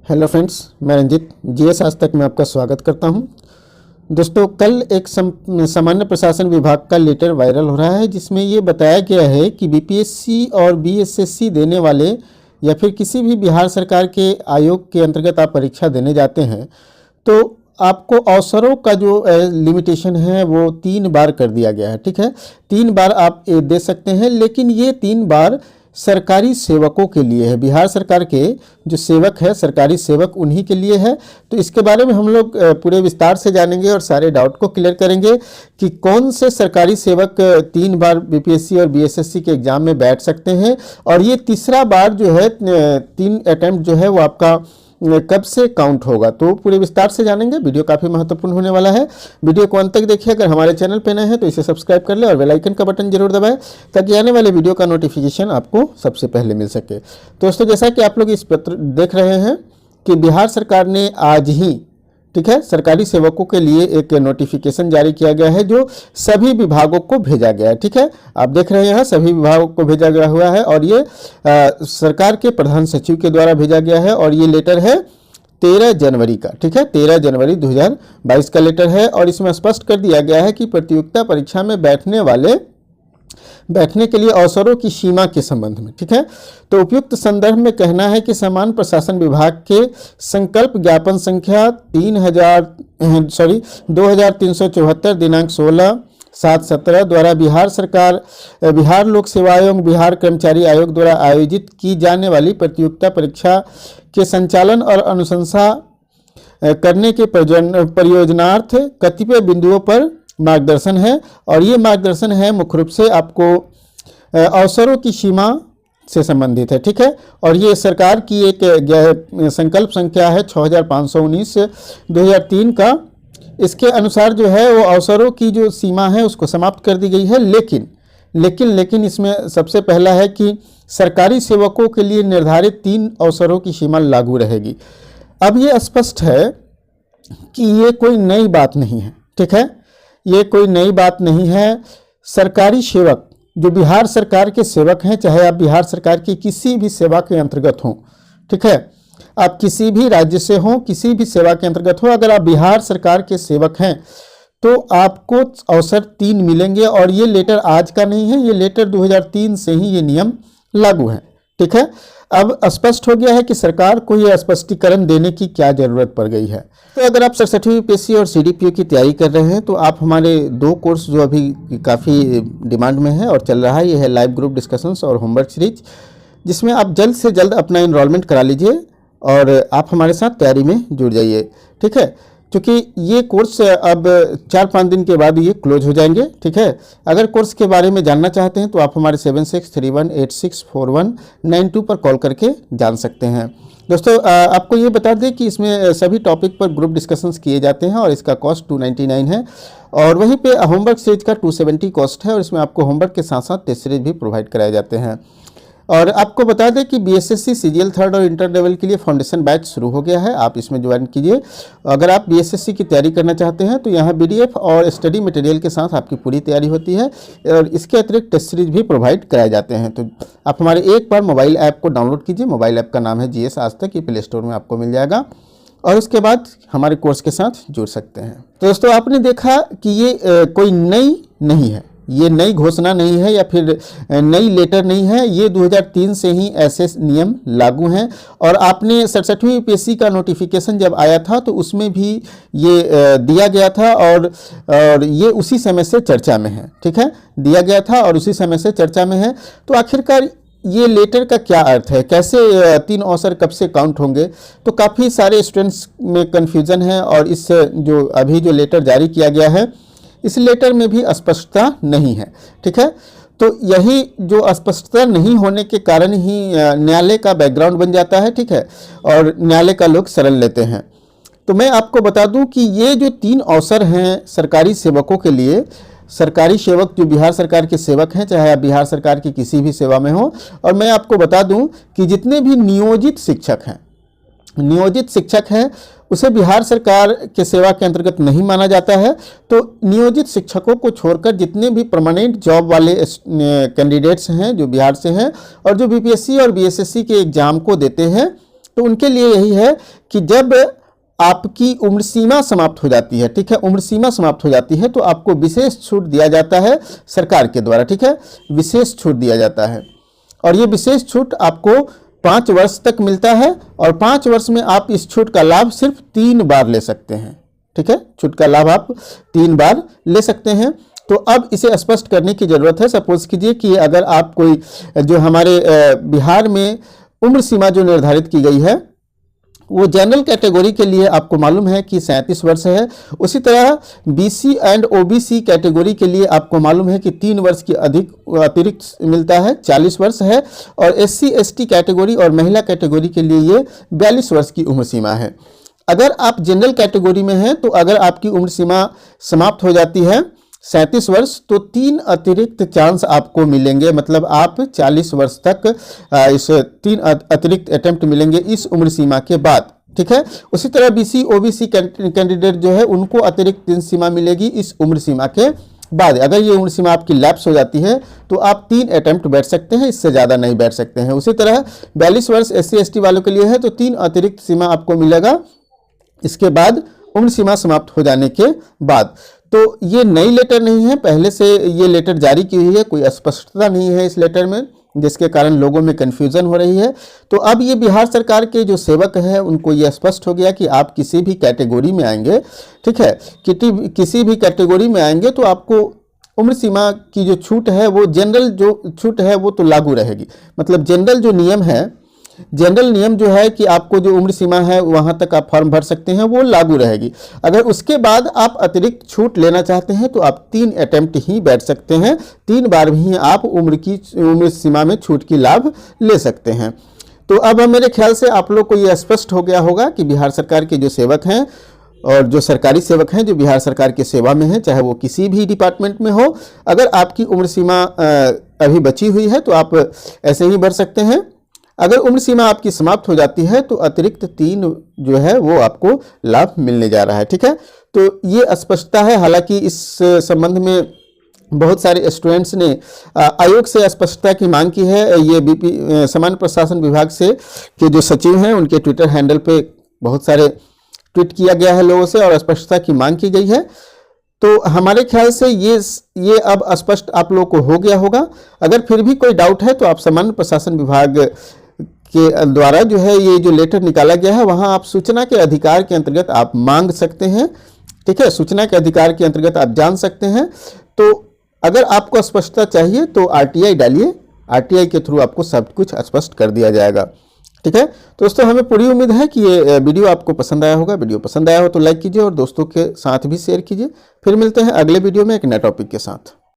Hello friends, मैं Ranjit GS आज तक में आपका स्वागत करता हूं। दोस्तों, कल एक सामान्य प्रशासन विभाग का लेटर वायरल हो रहा है जिसमें ये बताया गया है कि बीपीएससी और बीएसएससी देने वाले या फिर किसी भी बिहार सरकार के आयोग के अंतर्गत आप परीक्षा देने जाते हैं तो आपको अवसरों का जो लिमिटेशन है वो 3 बार कर दिया गया है। ठीक है, 3 बार आप दे सकते हैं, लेकिन ये 3 बार सरकारी सेवकों के लिए है। बिहार सरकार के जो सेवक है, सरकारी सेवक, उन्हीं के लिए है। तो इसके बारे में हम लोग पूरे विस्तार से जानेंगे और सारे डाउट को क्लियर करेंगे कि कौन से सरकारी सेवक 3 बार बीपीएससी और बीएसएससी के एग्ज़ाम में बैठ सकते हैं, और ये तीसरा बार जो है 3 अटैम्प्ट जो है वो आपका कब से काउंट होगा। तो पूरे विस्तार से जानेंगे। वीडियो काफ़ी महत्वपूर्ण होने वाला है। वीडियो को अंत तक देखिए। अगर हमारे चैनल पे नए हैं तो इसे सब्सक्राइब कर ले और बेल आइकन का बटन जरूर दबाएं ताकि आने वाले वीडियो का नोटिफिकेशन आपको सबसे पहले मिल सके। दोस्तों, जैसा कि आप लोग इस पत्र देख रहे हैं कि बिहार सरकार ने आज ही, ठीक है, सरकारी सेवकों के लिए एक नोटिफिकेशन जारी किया गया है जो सभी विभागों को भेजा गया है। ठीक है, आप देख रहे हैं सभी विभागों को भेजा गया हुआ है और ये सरकार के प्रधान सचिव के द्वारा भेजा गया है और ये लेटर है 13 जनवरी का। ठीक है, 13 जनवरी 2022 का लेटर है और इसमें स्पष्ट कर दिया गया है कि प्रतियोगिता परीक्षा में बैठने के लिए अवसरों की सीमा के संबंध में। ठीक है, तो उपयुक्त संदर्भ में कहना है कि समान प्रशासन विभाग के संकल्प ज्ञापन संख्या 2374 दिनांक 16/7/17 द्वारा बिहार लोक सेवा आयोग, बिहार कर्मचारी आयोग द्वारा आयोजित की जाने वाली प्रतियोगिता परीक्षा के संचालन और अनुशंसा करने के प्रयोजनार्थ कतिपय बिंदुओं पर मार्गदर्शन है। और ये मार्गदर्शन है मुख्य रूप से आपको अवसरों की सीमा से संबंधित है। ठीक है, और ये सरकार की एक संकल्प संख्या है 6519/2003 का। इसके अनुसार जो है वो अवसरों की जो सीमा है उसको समाप्त कर दी गई है। लेकिन इसमें सबसे पहला है कि सरकारी सेवकों के लिए निर्धारित 3 अवसरों की सीमा लागू रहेगी। अब ये स्पष्ट है कि ये कोई नई बात नहीं है। ठीक है, ये कोई नई बात नहीं है। सरकारी सेवक जो बिहार सरकार के सेवक हैं, चाहे आप बिहार सरकार की किसी भी सेवा के अंतर्गत हों, ठीक है, आप किसी भी राज्य से हों, किसी भी सेवा के अंतर्गत हो, अगर आप बिहार सरकार के सेवक हैं तो आपको अवसर 3 मिलेंगे। और ये लेटर आज का नहीं है, ये लेटर 2003 से ही ये नियम लागू है। ठीक है, अब स्पष्ट हो गया है कि सरकार को यह स्पष्टीकरण देने की क्या ज़रूरत पड़ गई है। तो अगर आप 67वीं यूपीएससी और सीडीपीओ की तैयारी कर रहे हैं तो आप हमारे 2 कोर्स जो अभी काफ़ी डिमांड में है और चल रहा है, ये है लाइव ग्रुप डिस्कशंस और होमवर्क सीरीज, जिसमें आप जल्द से जल्द अपना इनरोलमेंट करा लीजिए और आप हमारे साथ तैयारी में जुड़ जाइए। ठीक है, क्योंकि ये कोर्स अब 4-5 दिन के बाद ये क्लोज हो जाएंगे। ठीक है, अगर कोर्स के बारे में जानना चाहते हैं तो आप हमारे 7631864192 पर कॉल करके जान सकते हैं। दोस्तों, आपको ये बता दें कि इसमें सभी टॉपिक पर ग्रुप डिस्कशंस किए जाते हैं और इसका कॉस्ट 299 है। और वहीं पे होमवर्क सीरीज का 270 कॉस्ट है और इसमें आपको होमवर्क के साथ साथ टेस्ट सीरीज भी प्रोवाइड कराए जाते हैं। और आपको बता दें कि बीएसएससी सीजीएल 3rd और इंटर लेवल के लिए फाउंडेशन बैच शुरू हो गया है, आप इसमें ज्वाइन कीजिए। अगर आप बीएसएससी की तैयारी करना चाहते हैं तो यहाँ बीडीएफ और स्टडी मटेरियल के साथ आपकी पूरी तैयारी होती है और इसके अतिरिक्त टेस्ट सीरीज भी प्रोवाइड कराए जाते हैं। तो आप हमारे एक बार मोबाइल ऐप को डाउनलोड कीजिए। मोबाइल ऐप का नाम है जीएस आज तक, ये प्ले स्टोर में आपको मिल जाएगा और उसके बाद हमारे कोर्स के साथ जुड़ सकते हैं। तो दोस्तों, आपने देखा कि ये कोई नई नहीं है, ये नई घोषणा नहीं है या फिर नई लेटर नहीं है, ये 2003 से ही ऐसे नियम लागू हैं। और आपने 67वीं यूपीएससी का नोटिफिकेशन जब आया था तो उसमें भी ये दिया गया था और ये उसी समय से चर्चा में है। ठीक है, दिया गया था और उसी समय से चर्चा में है। तो आखिरकार ये लेटर का क्या अर्थ है, कैसे 3 अवसर कब से काउंट होंगे, तो काफ़ी सारे स्टूडेंट्स में कन्फ्यूज़न है और इस जो अभी जो लेटर जारी किया गया है इस लेटर में भी स्पष्टता नहीं है। ठीक है, तो यही जो अस्पष्टता नहीं होने के कारण ही न्यायालय का बैकग्राउंड बन जाता है। ठीक है, और न्यायालय का लोग शरण लेते हैं। तो मैं आपको बता दूं कि ये जो 3 अवसर हैं सरकारी सेवकों के लिए, सरकारी सेवक जो बिहार सरकार के सेवक हैं, चाहे आप बिहार सरकार की किसी भी सेवा में हो, और मैं आपको बता दूं कि जितने भी नियोजित शिक्षक हैं उसे बिहार सरकार के सेवा के अंतर्गत नहीं माना जाता है। तो नियोजित शिक्षकों को छोड़कर जितने भी परमानेंट जॉब वाले कैंडिडेट्स हैं जो बिहार से हैं और जो बीपीएससी और बीएसएससी के एग्ज़ाम को देते हैं, तो उनके लिए यही है कि जब आपकी उम्र सीमा समाप्त हो जाती है, ठीक है, उम्र सीमा समाप्त हो जाती है तो आपको विशेष छूट दिया जाता है सरकार के द्वारा, ठीक है, विशेष छूट दिया जाता है। और ये विशेष छूट आपको 5 वर्ष तक मिलता है और 5 वर्ष में आप इस छूट का लाभ सिर्फ 3 बार ले सकते हैं, ठीक है, छूट का लाभ आप 3 बार ले सकते हैं। तो अब इसे स्पष्ट करने की ज़रूरत है। सपोज कीजिए कि अगर आप कोई जो हमारे बिहार में उम्र सीमा जो निर्धारित की गई है वो जनरल कैटेगरी के लिए आपको मालूम है कि 37 वर्ष है। उसी तरह बीसी एंड ओबीसी कैटेगरी के लिए आपको मालूम है कि 3 वर्ष की अतिरिक्त मिलता है, 40 वर्ष है। और एससी एसटी कैटेगरी और महिला कैटेगरी के लिए ये 42 वर्ष की उम्र सीमा है। अगर आप जनरल कैटेगरी में हैं तो अगर आपकी उम्र सीमा समाप्त हो जाती है 37 वर्ष तो 3 अतिरिक्त चांस आपको मिलेंगे, मतलब आप 40 वर्ष तक इस 3 अतिरिक्त अटेम्प्ट मिलेंगे इस उम्र सीमा के बाद, ठीक है। उसी तरह बीसी ओबीसी कैंडिडेट जो है उनको अतिरिक्त 3 सीमा मिलेगी इस उम्र सीमा के बाद। अगर ये उम्र सीमा आपकी लैप्स हो जाती है तो आप 3 अटेम्प्ट बैठ सकते हैं, इससे ज़्यादा नहीं बैठ सकते हैं। उसी तरह 42 वर्ष एससी एसटी वालों के लिए है तो 3 अतिरिक्त सीमा आपको मिलेगा इसके बाद उम्र सीमा समाप्त हो जाने के बाद। तो ये नई लेटर नहीं है, पहले से ये लेटर जारी की हुई है, कोई अस्पष्टता नहीं है इस लेटर में जिसके कारण लोगों में कन्फ्यूज़न हो रही है। तो अब ये बिहार सरकार के जो सेवक हैं उनको ये स्पष्ट हो गया कि आप किसी भी कैटेगरी में आएंगे, ठीक है, किसी भी कैटेगरी में आएंगे तो आपको उम्र सीमा की जो छूट है वो जनरल जो छूट है वो तो लागू रहेगी। मतलब जनरल जो नियम है, जनरल नियम जो है कि आपको जो उम्र सीमा है वहां तक आप फॉर्म भर सकते हैं वो लागू रहेगी। अगर उसके बाद आप अतिरिक्त छूट लेना चाहते हैं तो आप 3 अटेम्प्ट ही बैठ सकते हैं, 3 बार भी आप उम्र सीमा में छूट की लाभ ले सकते हैं। तो अब मेरे ख्याल से आप लोग को ये स्पष्ट हो गया होगा कि बिहार सरकार के जो सेवक हैं और जो सरकारी सेवक हैं जो बिहार सरकार की सेवा में हैं, चाहे वो किसी भी डिपार्टमेंट में हो, अगर आपकी उम्र सीमा अभी बची हुई है तो आप ऐसे ही भर सकते हैं। अगर उम्र सीमा आपकी समाप्त हो जाती है तो अतिरिक्त 3 जो है वो आपको लाभ मिलने जा रहा है, ठीक है। तो ये स्पष्टता है। हालांकि इस संबंध में बहुत सारे स्टूडेंट्स ने आयोग से स्पष्टता की मांग की है। ये बीपी सामान्य प्रशासन विभाग से के जो सचिव हैं उनके ट्विटर हैंडल पे बहुत सारे ट्वीट किया गया है लोगों से और स्पष्टता की मांग की गई है। तो हमारे ख्याल से ये अब स्पष्ट आप लोग को हो गया होगा। अगर फिर भी कोई डाउट है तो आप सामान्य प्रशासन विभाग के द्वारा जो है ये जो लेटर निकाला गया है वहां आप सूचना के अधिकार के अंतर्गत आप मांग सकते हैं, ठीक है, सूचना के अधिकार के अंतर्गत आप जान सकते हैं। तो अगर आपको स्पष्टता चाहिए तो आरटीआई डालिए, आरटीआई के थ्रू आपको सब कुछ स्पष्ट कर दिया जाएगा, ठीक है। तो दोस्तों हमें पूरी उम्मीद है कि ये वीडियो आपको पसंद आया होगा। वीडियो पसंद आया हो तो लाइक कीजिए और दोस्तों के साथ भी शेयर कीजिए। फिर मिलते हैं अगले वीडियो में एक नए टॉपिक के साथ।